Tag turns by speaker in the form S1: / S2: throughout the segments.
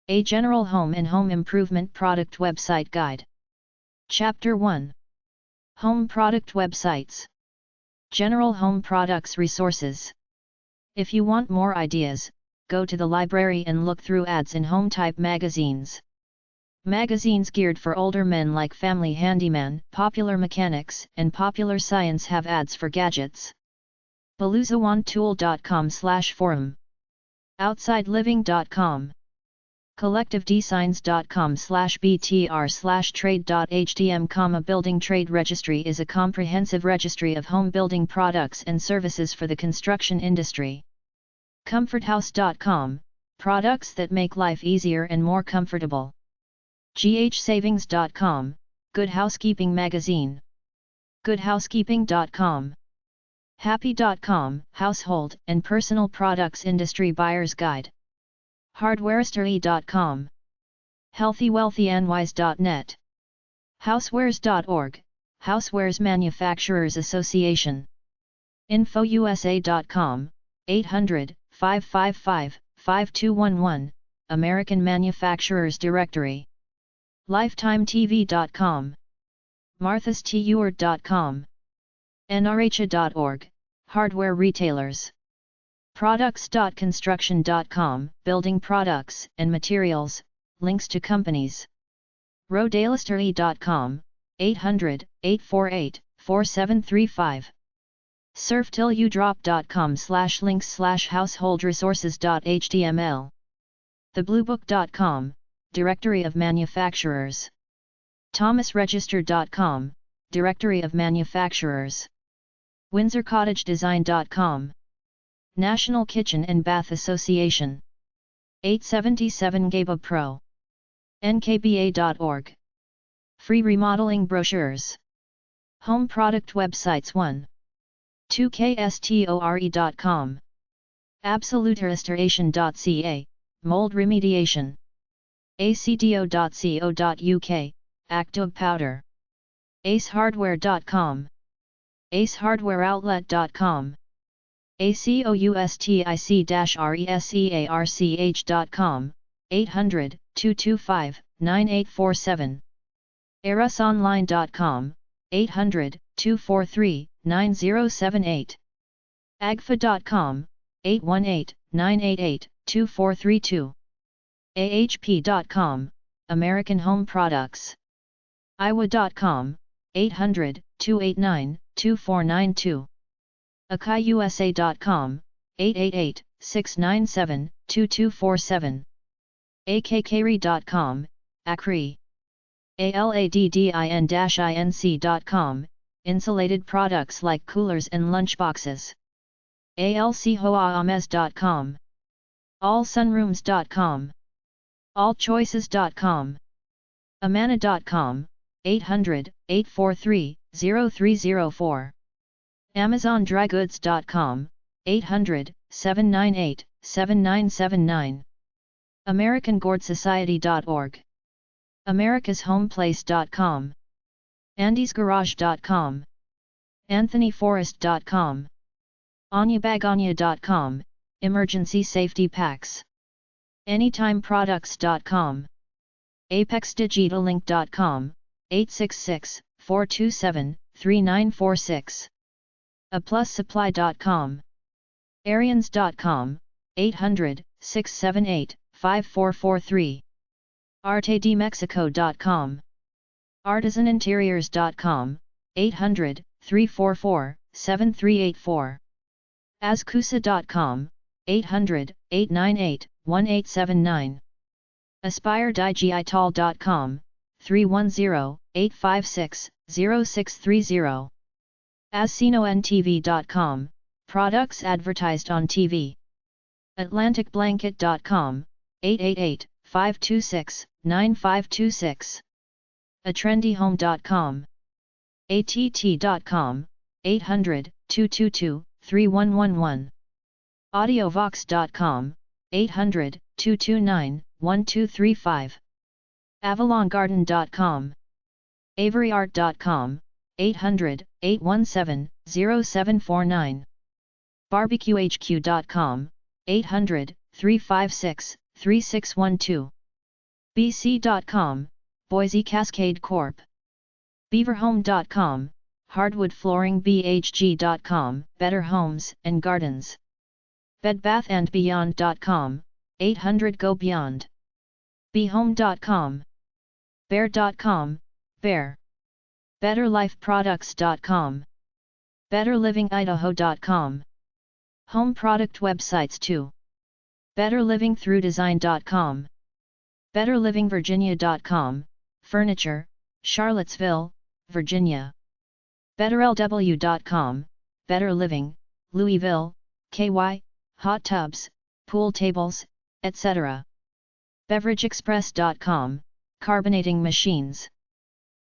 S1: A General Home and Home Improvement Product Website Guide. Chapter 1. Home Product Websites. General Home Products Resources. If you want more ideas, go to the library and look through ads in home-type magazines. Magazines geared for older men like Family Handyman, Popular Mechanics, and Popular Science have ads for gadgets. BaloozaOneTool.com/forum. OutsideLiving.com. CollectiveDesigns.com/btr/trade.htm. Building Trade Registry is a comprehensive registry of home building products and services for the construction industry. ComfortHouse.com, products that make life easier and more comfortable. GHSavings.com, Good Housekeeping magazine. GoodHousekeeping.com. Happy.com, household and personal products industry buyer's guide. Hardwarehistory.com. HealthyWealthyandWise.net. Housewares.org, Housewares Manufacturers Association. InfoUSA.com, 800-555-5211, American Manufacturers Directory. LifetimeTV.com. MarthasTewart.com. NRHA.org, Hardware Retailers. Products.construction.com, Building Products and Materials, links to companies. Rodalistery.com, 800-848-4735. SurftillyouDrop.com/links/householdresources.html. TheBlueBook.com, Directory of Manufacturers. ThomasRegister.com, Directory of Manufacturers. WindsorCottageDesign.com. National Kitchen and Bath Association. 877 GABA Pro. nkba.org. Free remodeling brochures. Home product websites 1. 2kstore.com. Absoluterestoration.ca, mold remediation. acdo.co.uk, Actub powder. acehardware.com. acehardwareoutlet.com. acoustic-research.com, 800-225-9847. erosonline.com, 800-243-9078. agfa.com, 818-988-2432. ahp.com, American Home Products. iowa.com, 800-289-2492. akaiusa.com, 888-697-2247. akkri.com, ACRI. aladdin-inc.com, insulated products like coolers and lunchboxes. alchoames.com. allsunrooms.com. allchoices.com. amana.com, 800-843-0304. amazondrygoods.com, 800-798-7979. americangourdsociety.org. americashomeplace.com. andysgarage.com. anthonyforrest.com. anyabaganya.com, emergency safety packs. anytimeproducts.com. apexdigitallink.com, 866-427-3946. aplussupply.com. arians.com, 800-678-5443. artedemexico.com. artisaninteriors.com, 800-344-7384. ascusa.com, 800-898-1879. aspiredigitol.com, 310-856-0630. ascenontv.com, products advertised on TV. atlanticblanket.com, 888-526-9526. atrendyhome.com. att.com, 800-222-3111. audiovox.com, 800-229-1235. avalongarden.com. averyart.com, 800-817-0749. barbecuehq.com, 800-356-3612. bc.com, Boise Cascade Corp. beaverhome.com, hardwood flooring. bhg.com, Better Homes and Gardens. bedbathandbeyond.com, 800 Go Beyond. behome.com. bear.com, Bear. betterlifeproducts.com. betterlivingidaho.com. Home product websites too. betterlivingthroughdesign.com. betterlivingvirginia.com, furniture, Charlottesville, Virginia. betterlw.com, Better Living, Louisville, KY, hot tubs, pool tables, etc. beverageexpress.com, carbonating machines.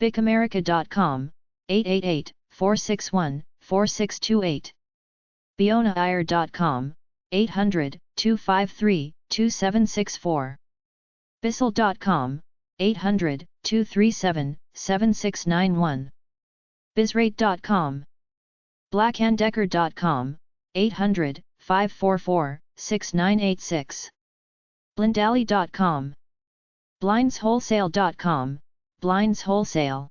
S1: bicamerica.com, 888-461-4628. bionaire.com, 800-253-2764. bissell.com, 800-237-7691. bizrate.com. blackanddecker.com, 800-544-6986. blindalley.com. blindswholesale.com, Blinds Wholesale.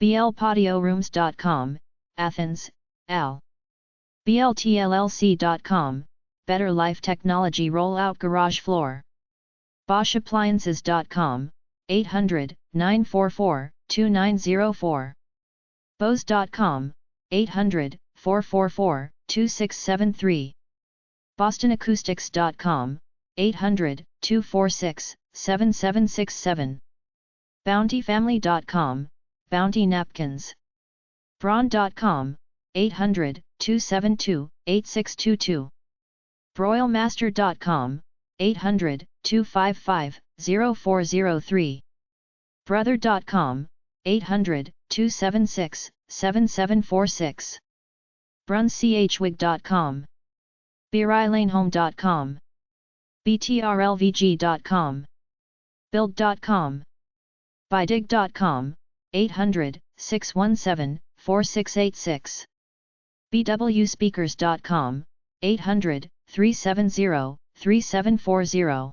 S1: blpatiorooms.com, Athens, Al. bltllc.com, Better Life Technology Rollout Garage Floor. boschappliances.com, 800-944-2904. bose.com, 800-444-2673. bostonacoustics.com, 800-246-7767. bountyfamily.com, Bounty Napkins. braun.com, 800-272-8622. broilmaster.com, 800-255-0403. brother.com, 800-276-7746. brunchwig.com. beerilanehome.com. btrlvg.com. build.com. bydig.com, 800-617-4686. bwspeakers.com, 800-370-3740.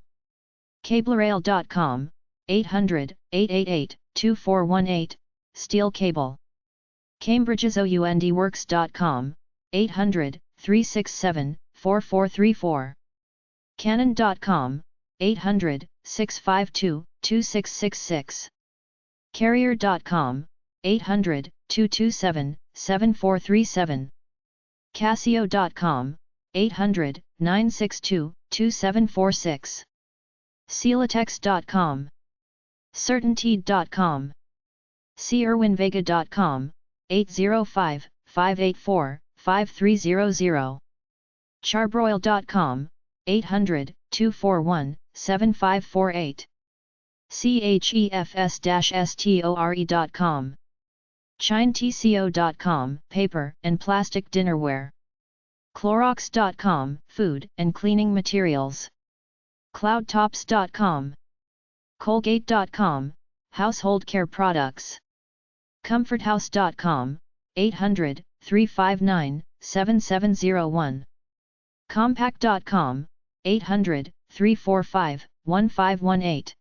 S1: cablerail.com, 800-888-2418, steel cable. cambridgesoundworks.com, 800-367-4434. canon.com, 800-652-2666. carrier.com, 800-227-7437. casio.com, 800-962-2746. celotex.com. certainteed.com. cerwinvega.com, 805-584-5300. charbroil.com, 800-241-7548. chefs-store.com. chinetco.com, paper and plastic dinnerware. clorox.com, food and cleaning materials. cloudtops.com. colgate.com, household care products. comforthouse.com, 800-359-7701. compact.com, 800-345-1518.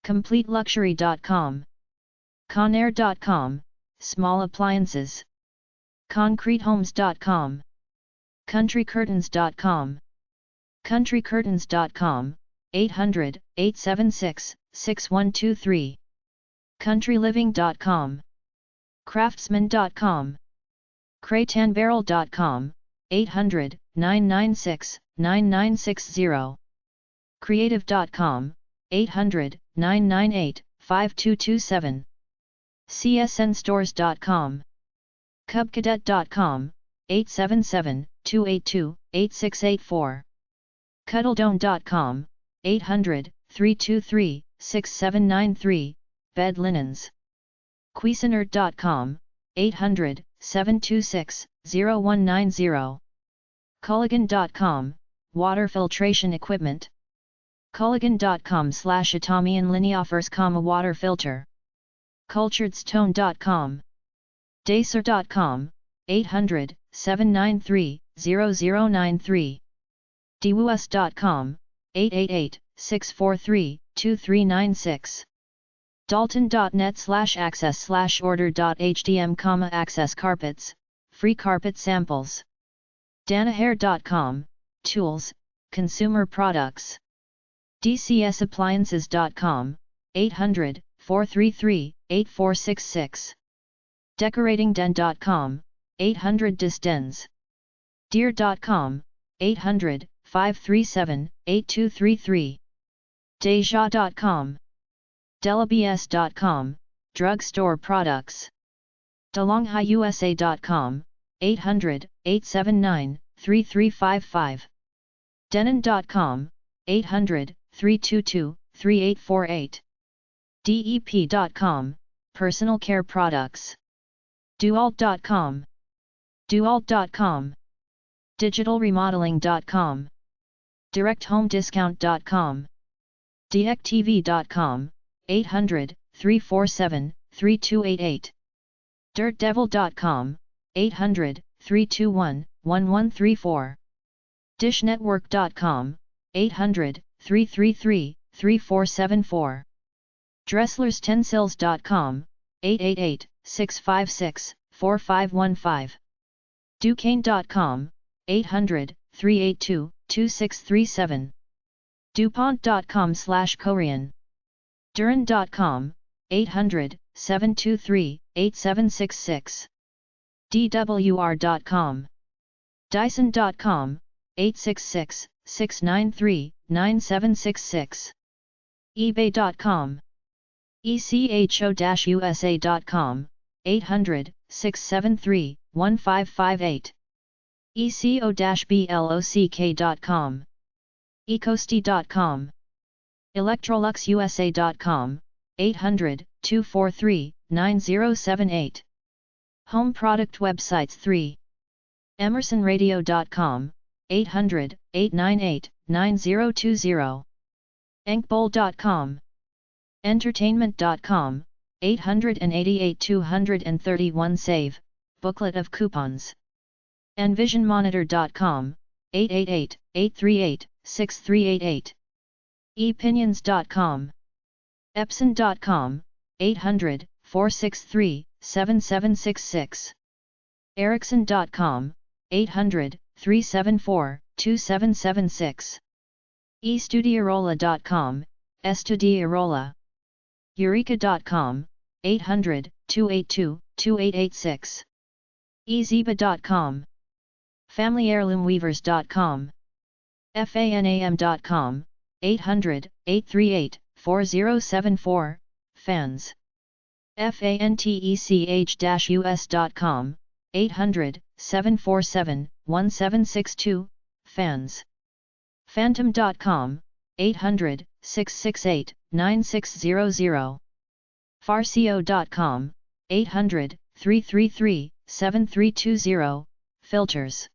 S1: CompleteLuxury.com. Conair.com, small appliances. ConcreteHomes.com. CountryCurtains.com. CountryCurtains.com, 800-876-6123. CountryLiving.com. Craftsman.com. CraytanBarrel.com, 800-996-9960. Creative.com, 800-998-5227. csnstores.com. cubcadet.com, 877-282-8684. cuddledome.com, 800-323-6793, bed linens. cuisinart.com, 800-726-0190. Culligan.com, water filtration equipment. Culligan.com/Atomian offers, water filter. Culturedstone.com. Dacer.com, 800-793-0093. Dewus.com, 643-2396. dalton.net/access/order.htm, access carpets, free carpet samples. danahair.com, tools, consumer products. dcsappliances.com, 800-433-8466. decoratingden.com, 800-DIS-DENS. deer.com, 800-537-8233. deja.com. delabs.com, drugstore products. delonghaiusa.com, 800-879-3355. denon.com, 800-322-3848. dep.com, personal care products. dualt.com. dualt.com. digitalremodeling.com. directhomediscount.com. directv.com, 800-347-3288. dirtdevil.com, 800-321-1134. dishnetwork.com, 800-333-3474. dresslers-tensils.com, 888-656-4515. duquesne.com, 800-382-2637. dupont.com/Korean. duran.com, 800-723-8766. dwr.com. dyson.com, 866-693-9766. ebay.com. echo-usa.com, 800-673-1558. eco-block.com. ecosti.com. electroluxusa.com, 800-243-9078. Home product websites 3. emersonradio.com, 800-898-9020. enkbowl.com. entertainment.com, 888-231. Save, booklet of coupons. envisionmonitor.com, 888-838-6388. epinions.com. epson.com, 800-463-7766. ericsson.com, 800-374-2776. estudiarola.com, Estudiarola. eureka.com, 800-282-2886. eZiba.com. familyheirloomweavers.com. fanam.com, 800-838-4074, fans. fantech-us.com, 800-747-1762, fans. phantom.com, 800-668-9600. farcio.com, 800-333-7320, filters.